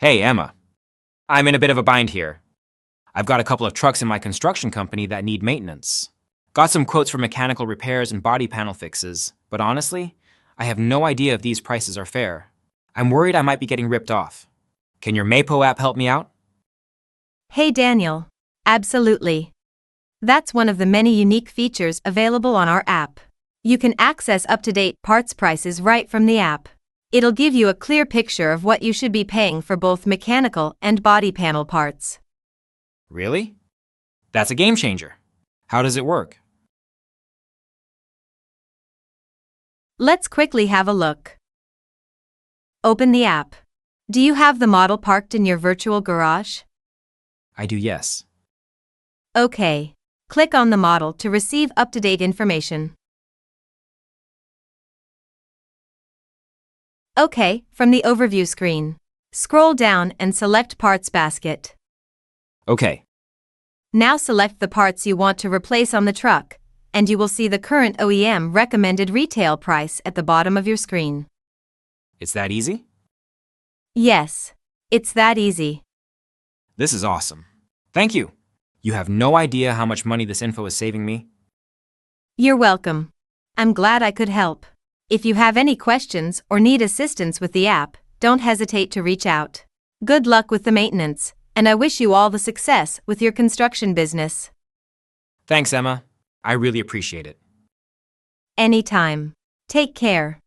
Hey, Emma. I'm in a bit of a bind here. I've got a couple of trucks in my construction company that need maintenance. Got some quotes for mechanical repairs and body panel fixes, but honestly, I have no idea if these prices are fair. I'm worried I might be getting ripped off. Can your MAYPO app help me out? Hey Daniel. Absolutely. That's one of the many unique features available on our app. You can access up-to-date parts prices right from the app. It'll give you a clear picture of what you should be paying for both mechanical and body panel parts. Really? That's a game changer. How does it work? Let's quickly have a look. Open the app. Do you have the model parked in your virtual garage? I do, yes. Okay. Click on the model to receive up-to-date information. Okay, from the overview screen, scroll down and select Parts Basket. Okay. Now select the parts you want to replace on the truck, and you will see the current OEM recommended retail price at the bottom of your screen. It's that easy? Yes, it's that easy. This is awesome. Thank you. You have no idea how much money this info is saving me. You're welcome. I'm glad I could help. If you have any questions or need assistance with the app, don't hesitate to reach out. Good luck with the maintenance, and I wish you all the success with your construction business. Thanks, Emma. I really appreciate it. Anytime. Take care.